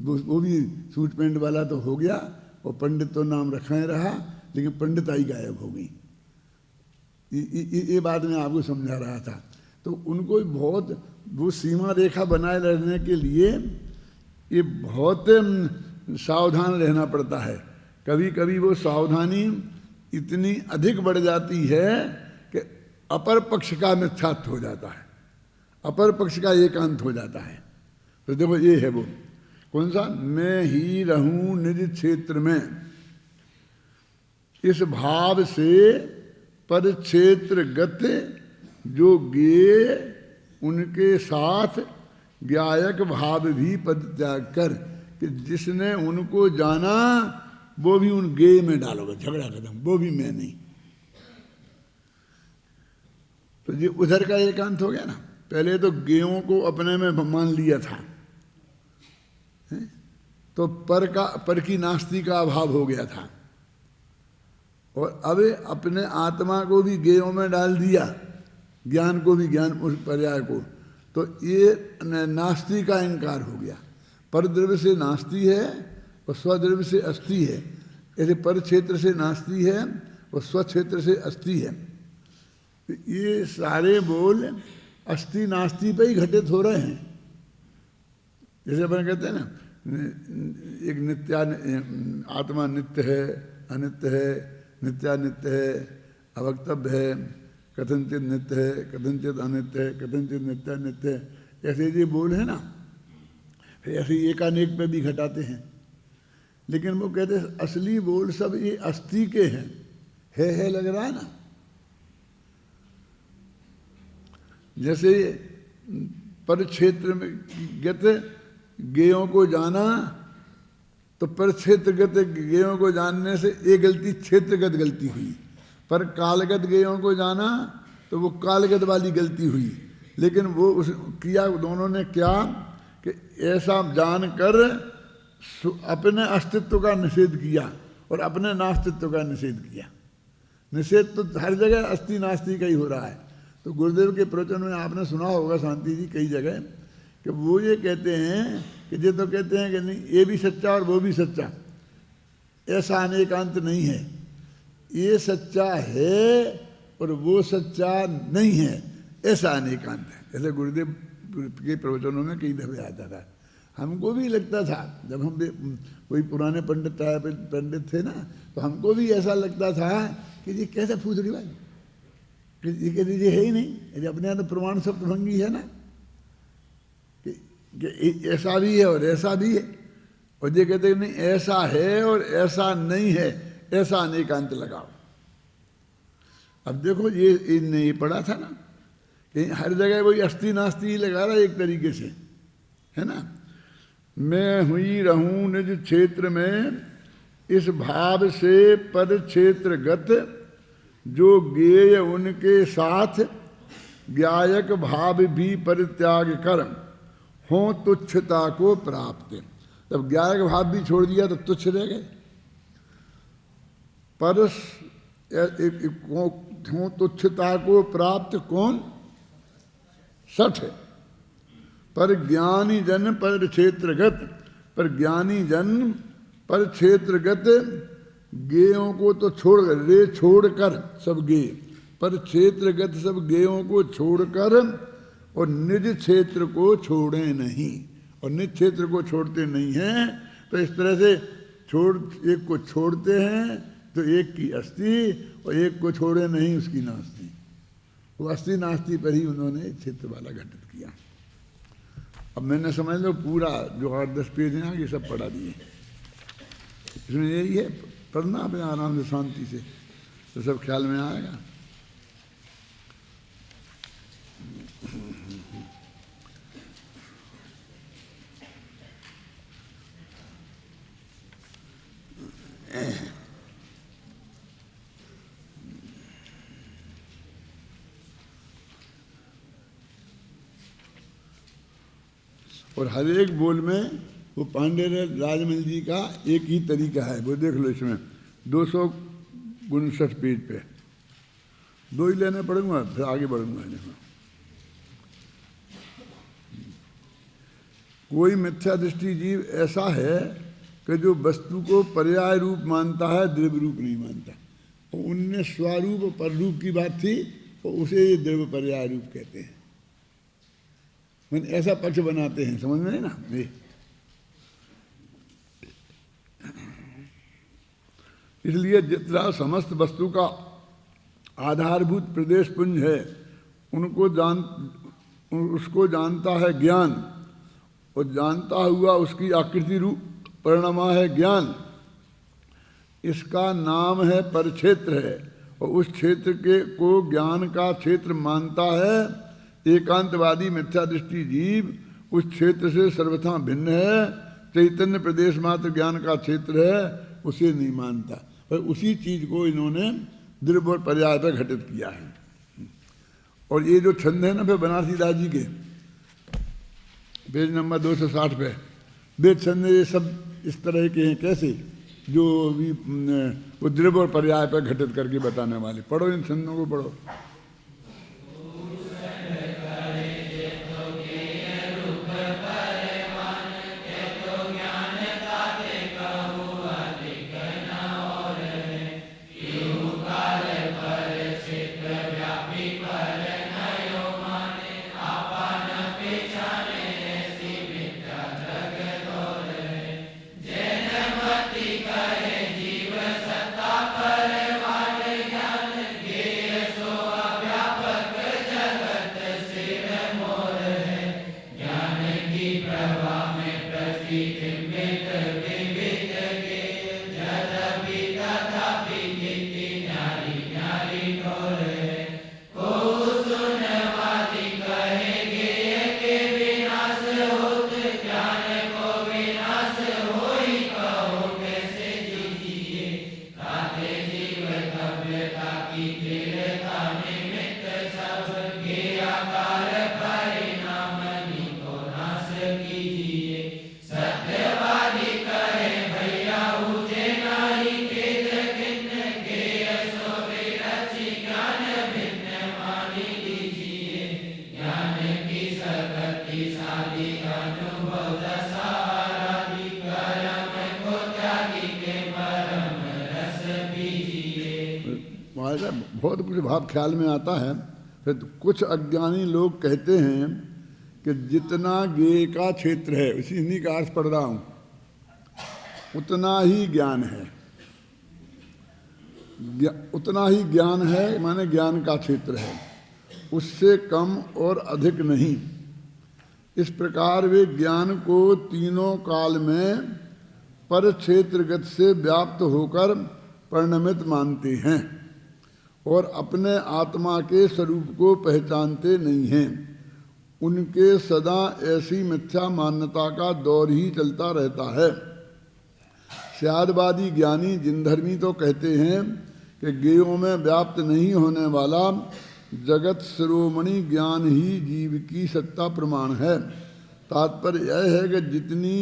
वो भी सूट पैंट वाला तो हो गया, और पंडित तो नाम रखा ही रहा, लेकिन पंडिताई गायब हो गई। ये बात मैं आपको समझा रहा था। तो उनको बहुत वो सीमा रेखा बनाए रहने के लिए ये बहुत सावधान रहना पड़ता है। कभी कभी वो सावधानी इतनी अधिक बढ़ जाती है कि अपर पक्ष का मिथ्यात्व हो जाता है, अपर पक्ष का एकांत हो जाता है। तो देखो ये है वो कौन सा, मैं ही रहूं निज क्षेत्र में, इस भाव से पर क्षेत्रगत जो गे उनके साथ गायक भाव भी परित्याग कर, कि जिसने उनको जाना वो भी उन गे में डालोगे, झगड़ा खत्म, वो भी मैं नहीं। तो ये उधर का एकांत हो गया ना। पहले तो गेयों को अपने में मान लिया था, तो पर की नास्ती का अभाव हो गया था। और अब अपने आत्मा को भी ज्ञेयों में डाल दिया, ज्ञान को भी, ज्ञान उस पर्याय को, तो ये नास्ति का इनकार हो गया। पर द्रव्य से नास्ति है और स्वद्रव्य से अस्थि है। ऐसे पर क्षेत्र से नास्ति है और स्व क्षेत्र से अस्थि है। तो ये सारे बोल अस्थि नास्ति पे ही घटित हो रहे हैं। जैसे अपन कहते हैं ना, एक नित्या आत्मा नित्य है, अनित्य है, नित्यानित्य है, अवक्तव्य है, कथनचित नित्य है, कथनचित अनित्य है, कथनचित नित्यानित्य है, ऐसे ये बोल है ना, फिर ऐसे एकानेक पे भी घटाते हैं। लेकिन वो कहते हैं असली बोल सब ये अस्थि के हैं। है लग रहा है ना। जैसे पर क्षेत्र में गत ज्ञेयों को जाना, तो पर क्षेत्रगत ज्ञेयों को जानने से एक गलती क्षेत्रगत गलती हुई। पर कालगत ज्ञेयों को जाना तो वो कालगत वाली गलती हुई। लेकिन वो उस किया दोनों ने क्या कि ऐसा जानकर अपने अस्तित्व का निषेध किया और अपने नास्तित्व का निषेध किया। निषेध तो हर जगह अस्थि नास्ति का ही हो रहा है। तो गुरुदेव के प्रवचन में आपने सुना होगा शांति जी कई जगह कि वो ये कहते हैं कि ये तो कहते हैं कि नहीं ये भी सच्चा और वो भी सच्चा, ऐसा अनेकांत नहीं है। ये सच्चा है और वो सच्चा नहीं है, ऐसा अनेकांत है। जैसे गुरुदेव के प्रवचनों में कई दफे आता था। हमको भी लगता था जब हम कोई पुराने पंडित थे ना, तो हमको भी ऐसा लगता था कि ये कैसे फूसड़ी भाई, ये कहते ये है ही नहीं, यदि अपने यहाँ तो प्रमाण सब भंगी है ना कि ऐसा भी है और ऐसा भी है। और ये कहते नहीं ऐसा है और ऐसा नहीं है, ऐसा अनेकांत लगाओ। अब देखो ये पढ़ा था ना कि हर जगह वही अस्थि नास्ति ही लगा रहा है एक तरीके से, है ना। मैं हुई रहूं निज क्षेत्र में इस भाव से पर क्षेत्रगत, जो ज्ञेय उनके साथ ज्ञायक भाव भी परित्याग कर हो तुच्छता को प्राप्त। तब ज्ञायक भाव भी छोड़ दिया तो तुच्छ रह गए। पर हो तुच्छता को प्राप्त कौन? सठ है। पर ज्ञानी जन पर क्षेत्रगत, पर ज्ञानी जन पर क्षेत्रगत ज्ञेयों को तो छोड़कर सब ज्ञेय, पर क्षेत्रगत सब ज्ञेयों को छोड़कर और निज क्षेत्र को छोड़े नहीं। और निज क्षेत्र को छोड़ते नहीं हैं, तो इस तरह से एक को छोड़ते हैं तो एक की अस्थि, और एक को छोड़े नहीं उसकी नास्ति। वो अस्थि नास्ति पर ही उन्होंने क्षेत्र वाला घटित किया। अब मैंने समझ लो पूरा जो 8-10 पेज हैं आगे सब पढ़ा दिए। इसमें यही है, पढ़ना अपने आराम से शांति से तो सब ख्याल में आएगा। और हर एक बोल में वो पांडे राजमल जी का एक ही तरीका है। वो देख लो इसमें 259 पेज पे 2 ही लेने पड़ूंगा, फिर आगे बढ़ूंगा। देखो कोई मिथ्या दृष्टि जीव ऐसा है कि जो वस्तु को पर्याय रूप मानता है, द्रव्य रूप नहीं मानता। और उनने स्वरूप और पररूप की बात थी, और उसे ये द्रव्य पर्याय रूप कहते हैं। मैंने ऐसा पक्ष बनाते हैं, समझ में है ना। इसलिए जितना समस्त वस्तु का आधारभूत प्रदेश पुंज है उसको जानता है ज्ञान, और जानता हुआ उसकी आकृति रूप परिणमा है ज्ञान। इसका नाम है परक्षेत्र है, और उस क्षेत्र को ज्ञान का क्षेत्र मानता है। एकांतवादी मिथ्या दृष्टि जीव उस क्षेत्र से सर्वथा भिन्न है, चैतन्य प्रदेश मात्र ज्ञान का क्षेत्र है, उसे नहीं मानता। पर उसी चीज को इन्होंने द्रव्य और पर्याय पर घटित किया है। और ये जो छंद है ना फिर बनारसी दास जी के पेज नंबर 260 पे, वे छंद ये सब इस तरह के हैं। कैसे जो भी उद्रव और पर्याय पर घटित करके बताने वाले। पढ़ो इन छंदों को पढ़ो। बहुत कुछ भाव ख्याल में आता है। फिर कुछ अज्ञानी लोग कहते हैं कि जितना ज्ञेय का क्षेत्र है, उसी इन्हीं का अर्थ पढ़ रहा हूं, उतना ही ज्ञान है। उतना ही ज्ञान है माने ज्ञान का क्षेत्र है, उससे कम और अधिक नहीं। इस प्रकार वे ज्ञान को तीनों काल में पर क्षेत्रगत से व्याप्त होकर परिणमित मानते हैं और अपने आत्मा के स्वरूप को पहचानते नहीं हैं। उनके सदा ऐसी मिथ्या मान्यता का दौर ही चलता रहता है। स्यादवादी ज्ञानी जिनधर्मी तो कहते हैं कि ज्ञेयों में व्याप्त नहीं होने वाला जगत शिरोमणि ज्ञान ही जीव की सत्ता प्रमाण है। तात्पर्य यह है कि जितनी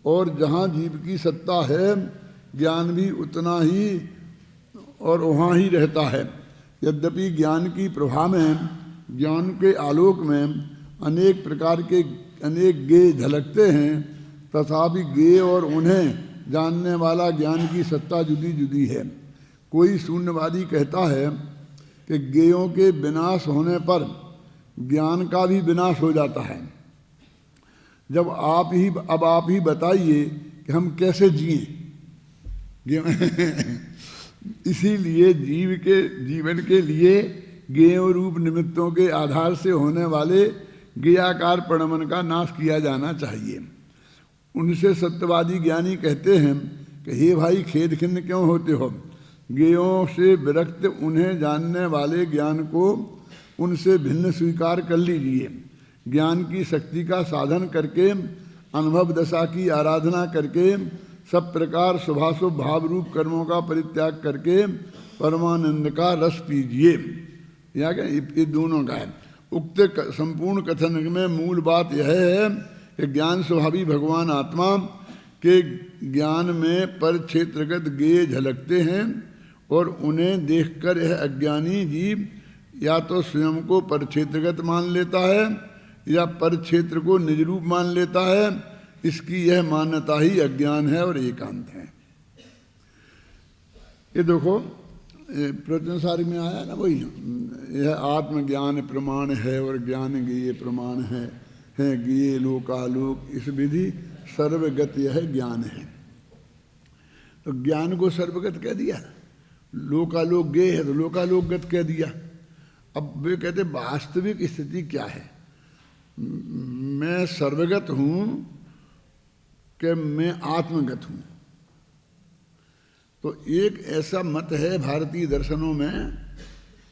और जहाँ जीव की सत्ता है, ज्ञान भी उतना ही और वहाँ ही रहता है। यद्यपि ज्ञान की प्रभा में, ज्ञान के आलोक में अनेक प्रकार के अनेक ज्ञेय झलकते हैं, तथापि ज्ञेय और उन्हें जानने वाला ज्ञान की सत्ता जुदी जुदी है। कोई शून्यवादी कहता है कि ज्ञेयों के विनाश होने पर ज्ञान का भी विनाश हो जाता है। अब आप ही बताइए कि हम कैसे जिए। इसीलिए जीव के जीवन के लिए ज्ञेय रूप निमित्तों के आधार से होने वाले ज्ञेयाकार प्रणमन का नाश किया जाना चाहिए। उनसे सत्यवादी ज्ञानी कहते हैं कि हे भाई, खेद खिन्न क्यों होते हो? ज्ञेयों से विरक्त उन्हें जानने वाले ज्ञान को उनसे भिन्न स्वीकार कर लीजिए। ज्ञान की शक्ति का साधन करके, अनुभव दशा की आराधना करके, सब प्रकार शुभाशुभ भाव रूप कर्मों का परित्याग करके परमानंद का रस पीजिए। या क्या ये दोनों का है। उक्त संपूर्ण कथन में मूल बात यह है कि ज्ञान स्वभावी भगवान आत्मा के ज्ञान में पर क्षेत्रगत ज्ञेय झलकते हैं और उन्हें देखकर यह अज्ञानी जीव या तो स्वयं को पर क्षेत्रगत मान लेता है या पर क्षेत्र को निज रूप मान लेता है। इसकी यह मान्यता ही अज्ञान है और एकांत है। ये देखो, प्रवचनसारी में आया ना, वही यह आत्मज्ञान प्रमाण है और ज्ञान ज्ञेय प्रमाण है ज्ञेय लोकालोक। इस विधि सर्वगत यह ज्ञान है। तो ज्ञान को सर्वगत कह दिया, लोकालोक ज्ञेय है तो लोकालोकगत कह दिया। अब वे कहते वास्तविक स्थिति क्या है? मैं सर्वगत हूँ कि मैं आत्मगत हूँ? तो एक ऐसा मत है भारतीय दर्शनों में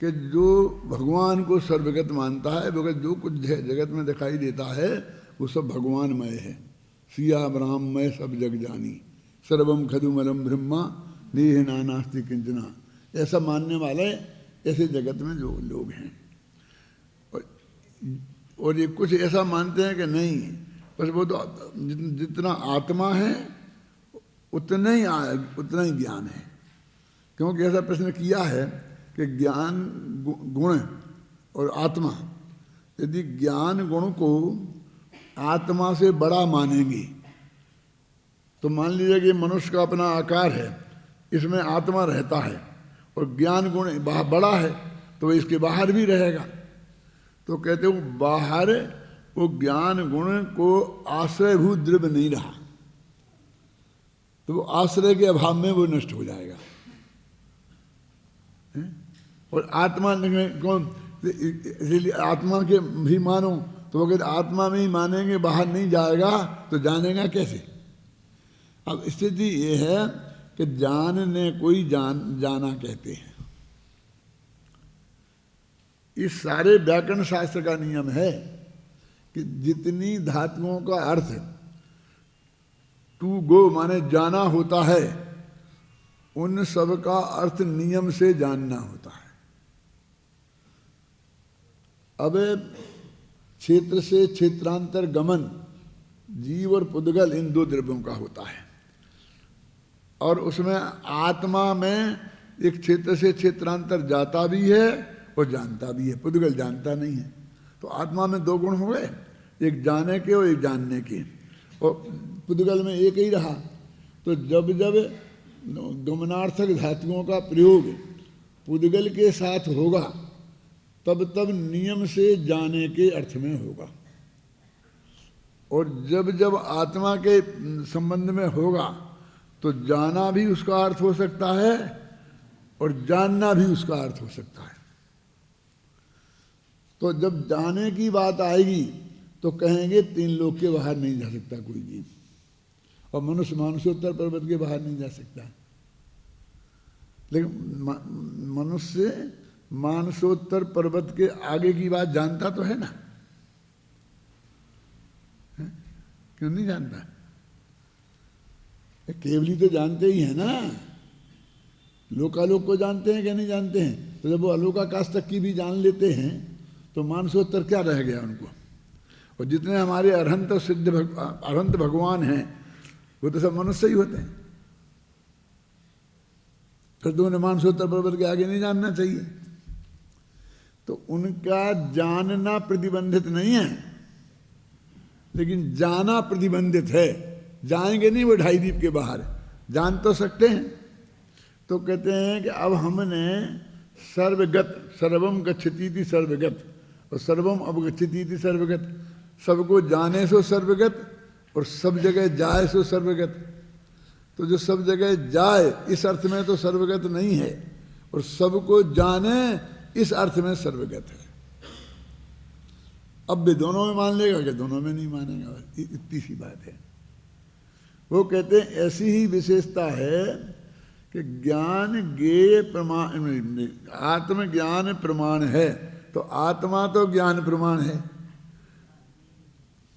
कि जो भगवान को सर्वगत मानता है, वो जो कुछ जगत में दिखाई देता है वो सब भगवानमय है। सिया ब्राह्मय सब जग जानी, सर्वम खदुमलम ब्रह्मा नेह नानास्ति किंचना। ऐसा मानने वाले ऐसे जगत में जो लोग हैं। और ये कुछ ऐसा मानते हैं कि नहीं, बस वो तो जितना आत्मा है उतना ही ज्ञान है। क्योंकि ऐसा प्रश्न किया है कि ज्ञान गुण और आत्मा, यदि ज्ञान गुण को आत्मा से बड़ा मानेंगे तो मान लीजिए कि मनुष्य का अपना आकार है, इसमें आत्मा रहता है और ज्ञान गुण बड़ा है तो इसके बाहर भी रहेगा। तो कहते हो बाहर वो ज्ञान गुण को आश्रयभूत द्रव्य नहीं रहा, तो वो आश्रय के अभाव में वो नष्ट हो जाएगा। और आत्मा कौन, इसलिए आत्मा के भी मानो तो वो कहते आत्मा में ही मानेंगे, बाहर नहीं जाएगा तो जानेगा कैसे। अब स्थिति ये है कि जानने कोई जाना कहते हैं। इस सारे व्याकरण शास्त्र का नियम है कि जितनी धातुओं का अर्थ टू गो माने जाना होता है, उन सब का अर्थ नियम से जानना होता है। अब क्षेत्र से क्षेत्रांतर गमन जीव और पुद्गल इन दो द्रव्यों का होता है, और उसमें आत्मा में एक क्षेत्र से क्षेत्रांतर जाता भी है और जानता भी है, पुद्गल जानता नहीं है। तो आत्मा में दो गुण हो गए, एक जाने के और एक जानने के, और पुद्गल में एक ही रहा। तो जब जब गमनार्थक धातुओं का प्रयोग पुद्गल के साथ होगा तब तब नियम से जाने के अर्थ में होगा, और जब जब आत्मा के संबंध में होगा तो जाना भी उसका अर्थ हो सकता है और जानना भी उसका अर्थ हो सकता है। तो जब जाने की बात आएगी तो कहेंगे तीन लोक के बाहर नहीं जा सकता कोई जीव, और मनुष्य मानसोत्तर पर्वत के बाहर नहीं जा सकता। लेकिन मनुष्य मानसोत्तर पर्वत के आगे की बात जानता तो है ना, है? क्यों नहीं जानता? केवली तो जानते ही है ना, लोकालोक को जानते हैं क्या नहीं जानते हैं? तो जब वो अलोकाकाश तक की भी जान लेते हैं तो मानसोत्तर क्या रह गया उनको। और जितने हमारे अरहंत और सिद्ध अरहंत भगवान हैं वो तो सब मनुष्य ही होते हैं, फिर तो उन्हें मानसोत्तर पर्वत के आगे नहीं जानना चाहिए। तो उनका जानना प्रतिबंधित नहीं है, लेकिन जाना प्रतिबंधित है। जाएंगे नहीं वो ढाई द्वीप के बाहर, जान तो सकते हैं। तो कहते हैं कि अब हमने सर्वगत, सर्वम गच्छति थी सर्वगत, और सर्वम अवगच्छति थी सर्वगत, सबको जाने सो सर्वगत और सब जगह जाए सो सर्वगत। तो जो सब जगह जाए इस अर्थ में तो सर्वगत नहीं है, और सबको जाने इस अर्थ में सर्वगत है। अब भी दोनों में मान लेगा कि दोनों में नहीं मानेगा, इतनी सी बात है। वो कहते हैं ऐसी ही विशेषता है कि ज्ञान ज्ञेय प्रमाण, आत्मज्ञान प्रमाण है, तो आत्मा तो ज्ञान प्रमाण है,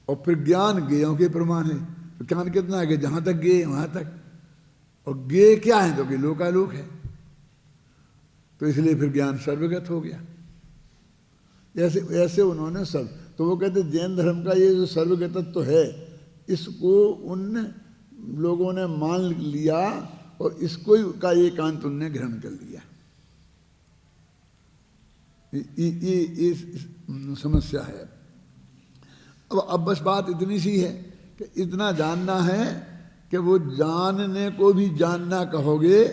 और फिर ज्ञान ज्ञेयों के प्रमाण है। तो ज्ञान कितना है कि जहां तक ज्ञेय वहां तक, और ज्ञेय क्या है तो कि लोकालोक है। तो इसलिए फिर ज्ञान सर्वगत हो गया। ऐसे ऐसे उन्होंने सब, तो वो कहते जैन धर्म का ये जो सर्वगतत्व तो है, इसको उन लोगों ने मान लिया और इसको का एकांत उनने ग्रहण कर लिया। ये समस्या है। अब बस बात इतनी सी है कि इतना जानना है कि वो जानने को भी जानना कहोगे,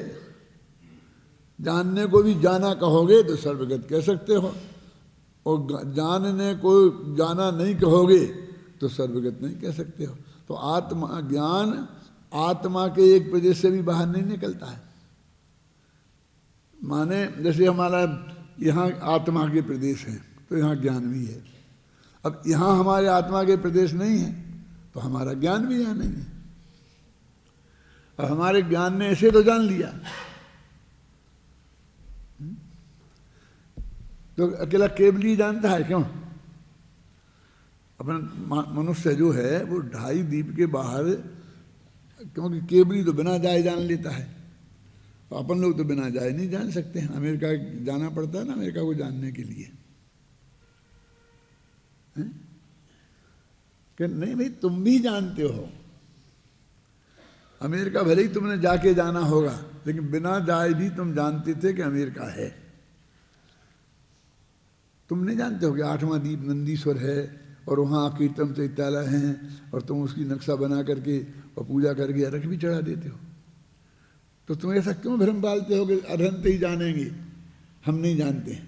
जानने को भी जाना कहोगे तो सर्वगत कह सकते हो, और जानने को जाना नहीं कहोगे तो सर्वगत नहीं कह सकते हो। तो आत्मा ज्ञान आत्मा के एक प्रदेश से भी बाहर नहीं निकलता है। माने जैसे हमारा यहाँ आत्मा के प्रदेश है तो यहाँ ज्ञान भी है। अब यहाँ हमारे आत्मा के प्रदेश नहीं है तो हमारा ज्ञान भी यहाँ नहीं है। और हमारे ज्ञान ने ऐसे तो जान लिया, तो अकेला केवली जानता है क्यों? अपना मनुष्य जो है वो ढाई द्वीप के बाहर, क्योंकि केवली तो बिना जाए जान लेता है, तो अपन लोग तो बिना जाए नहीं जान सकते हैं। अमेरिका जाना पड़ता है ना अमेरिका को जानने के लिए, कि नहीं भाई तुम भी जानते हो, अमेरिका भले ही तुमने जाके जाना होगा, लेकिन बिना जाए भी तुम जानते थे कि अमेरिका है। तुम नहीं जानते हो कि 8वां दीप नंदीश्वर है और वहाँ कीर्तन चैत्यालय हैं, और तुम उसकी नक्शा बना करके और पूजा करके अर्घ भी चढ़ा देते हो। तो तुम ऐसा क्यों भ्रम पालते हो कि अरहंत ही जानेंगे? हम नहीं जानते हैं,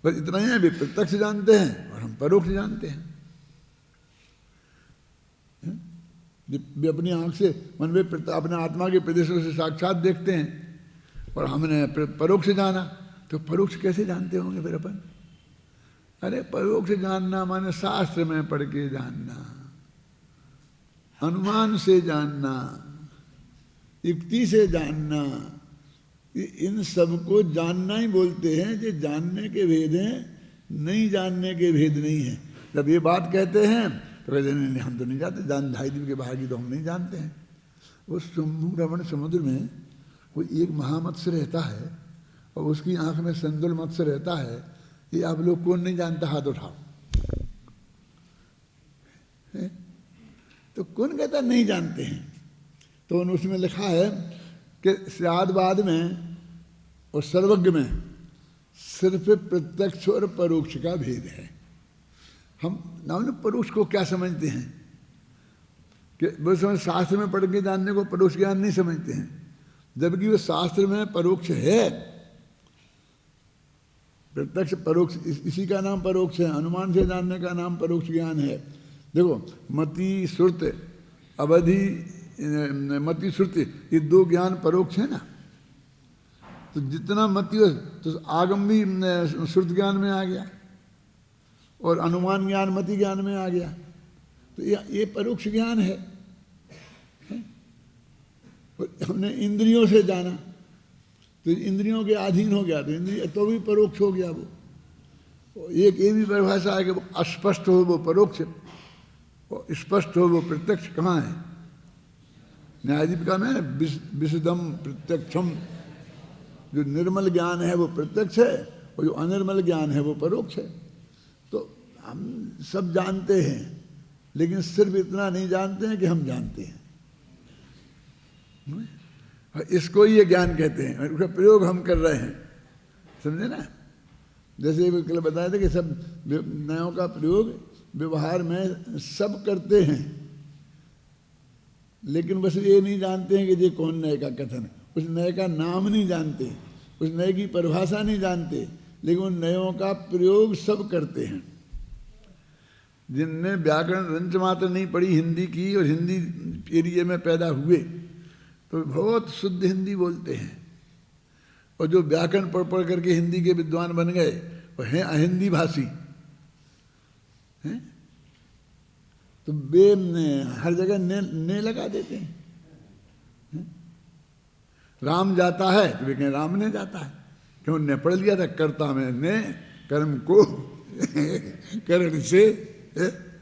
बस इतना ही है, वे प्रत्यक्ष जानते हैं और हम परोक्ष जानते हैं। वे अपनी आंख से मन वे अपने आत्मा के प्रदेशों से साक्षात देखते हैं और हमने परोक्ष जाना। तो परोक्ष कैसे जानते होंगे फिर अपन? अरे परोक्ष जानना माने शास्त्र में पढ़ के जानना, अनुमान से जानना, युक्ति से जानना। इन सबको जानना ही बोलते हैं। जो जानने के भेद हैं, नहीं जानने के भेद नहीं है। जब ये बात कहते हैं तो कहते नहीं, हम तो नहीं जानते, 2.5 दिन के बाहर की तो हम नहीं जानते हैं। वो शंभु रमण समुद्र में कोई एक महामत्स्य रहता है और उसकी आंख में संदुल मत्स्य रहता है। ये आप लोग कौन नहीं जानता? हाथ उठाओ। तो कौन कहता नहीं जानते हैं? तो उसमें लिखा है कि स्यादवाद में और सर्वज्ञ में सिर्फ प्रत्यक्ष और परोक्ष का भेद है। हम नाम परोक्ष को क्या समझते हैं कि वो समझ शास्त्र में पढ़ के जानने को परोक्ष ज्ञान नहीं समझते हैं, जबकि वो शास्त्र में परोक्ष है। प्रत्यक्ष परोक्ष इसी का नाम परोक्ष है। अनुमान से जानने का नाम परोक्ष ज्ञान है। देखो, मति श्रुत अवधि, मति श्रुति, ये 2 ज्ञान परोक्ष है ना। तो जितना मति हो तो आगम भी श्रुत ज्ञान में आ गया और अनुमान ज्ञान मति ज्ञान में आ गया। तो ये परोक्ष ज्ञान है। और हमने इंद्रियों से जाना तो इंद्रियों के अधीन हो गया, तो इंद्रिय तो भी परोक्ष हो गया। वो एक ये भी परिभाषा है कि वो अस्पष्ट हो वो परोक्ष, और स्पष्ट हो वो प्रत्यक्ष। कहाँ है? न्यायदीपिका में विशुद्धम प्रत्यक्षम। जो निर्मल ज्ञान है वो प्रत्यक्ष है और जो अनिर्मल ज्ञान है वो परोक्ष है। तो हम सब जानते हैं, लेकिन सिर्फ इतना नहीं जानते हैं कि हम जानते हैं। इसको ये ज्ञान कहते हैं, उसका प्रयोग हम कर रहे हैं। समझे ना? जैसे कल बताया था कि सब नयों का प्रयोग व्यवहार में सब करते हैं, लेकिन बस ये नहीं जानते हैं कि ये कौन नए का कथन है। उस नए का नाम नहीं जानते, उस नए की परिभाषा नहीं जानते, लेकिन उन नयों का प्रयोग सब करते हैं। जिनने व्याकरण रंच मात्र नहीं पढ़ी हिंदी की और हिंदी एरिया में पैदा हुए तो बहुत शुद्ध हिंदी बोलते हैं, और जो व्याकरण पढ़ पढ़ करके हिंदी के विद्वान बन गए वो हैं अहिंदी भाषी हैं। तो बे हर जगह ने लगा देते हैं। राम जाता है तो वे कहें राम ने जाता है, क्यों? ने पढ़ लिया था कर्ता में ने, कर्म को करण से,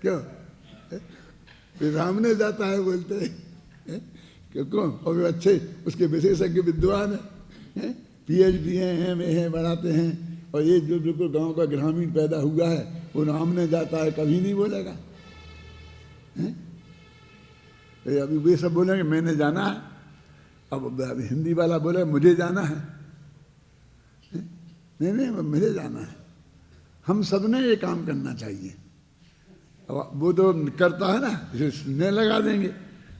क्यों राम ने जाता है बोलते हैं। क्यों? और वे अच्छे उसके विशेषज्ञ विद्वान हैं, PhD हैं, वे हैं, बढ़ाते हैं। और ये जो बिल्कुल गांव का ग्रामीण पैदा हुआ है वो राम ने जाता है कभी नहीं बोलेगा। अभी वे सब बोलेंगे मैंने जाना है, अब हिंदी वाला बोले मुझे जाना है। नहीं नहीं, मुझे जाना है। हम सब ने ये काम करना चाहिए। अब वो तो करता है ना, ने लगा देंगे,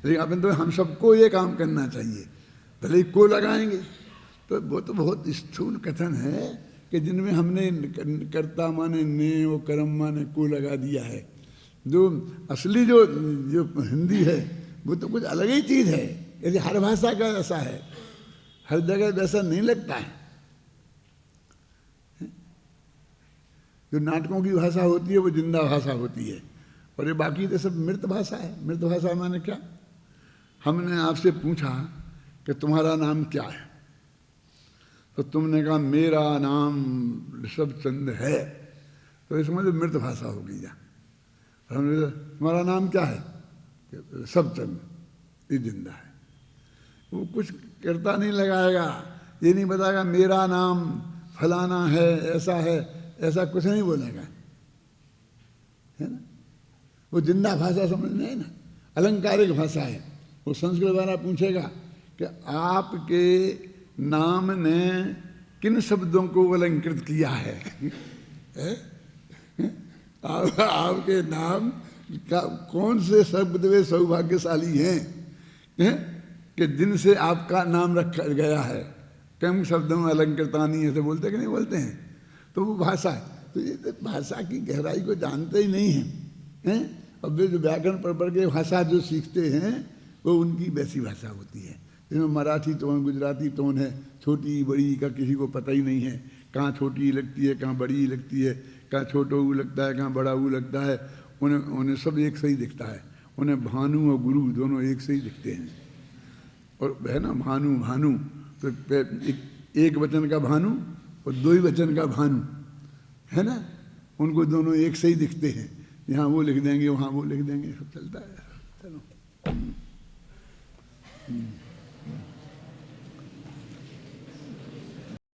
लेकिन अपन तो हम सबको ये काम करना चाहिए, भले ही को लगाएंगे। तो वो तो बहुत स्थूल कथन है कि जिनमें हमने कर्ता माने ने और कर्म माने को लगा दिया है। जो असली जो हिंदी है वो तो कुछ अलग ही चीज़ है। यदि हर भाषा का ऐसा है, हर जगह वैसा नहीं लगता है। जो नाटकों की भाषा होती है वो जिंदा भाषा होती है, और ये बाकी तो सब मृत भाषा है। मृत भाषा माने क्या? हमने आपसे पूछा कि तुम्हारा नाम क्या है, तो तुमने कहा मेरा नाम ऋषभचंद है, तो इसमें तो मृत भाषा हो गई। हमने तुम्हारा नाम क्या है? ऋषभचंद। ये जिंदा है। वो कुछ करता नहीं लगाएगा, ये नहीं बताएगा मेरा नाम फलाना है, ऐसा है, ऐसा कुछ नहीं बोलेगा, है ना। वो जिंदा भाषा समझ में है ना। अलंकारिक भाषा है। वो संस्कृत वाला पूछेगा कि आपके नाम ने किन शब्दों को अलंकृत किया है? आपके नाम का कौन से शब्द वे सौभाग्यशाली हैं कि जिनसे आपका नाम रखा गया है? कम शब्दों में अलंकृतानी ऐसे बोलते कि नहीं बोलते हैं? तो वो भाषा है। तो ये भाषा की गहराई को जानते ही नहीं हैं। अब वे जो व्याकरण पढ़ के भाषा जो सीखते हैं वो उनकी वैसी भाषा होती है जिसमें मराठी टोन, गुजराती टोन है, छोटी बड़ी का किसी को पता ही नहीं है। कहाँ छोटी लगती है, कहाँ बड़ी लगती है, कहाँ छोटा ऊ लगता है, कहाँ बड़ा ऊ लगता है। उन्हें सब एक सही दिखता है। उन्हें भानु और गुरु दोनों एक सही दिखते हैं। और है ना, भानु भानु तो एक वचन का भानु और दो ही वचन का भानु, है ना, उनको दोनों एक सही दिखते हैं। यहाँ वो लिख देंगे, वहाँ वो लिख देंगे, सब चलता है। चलो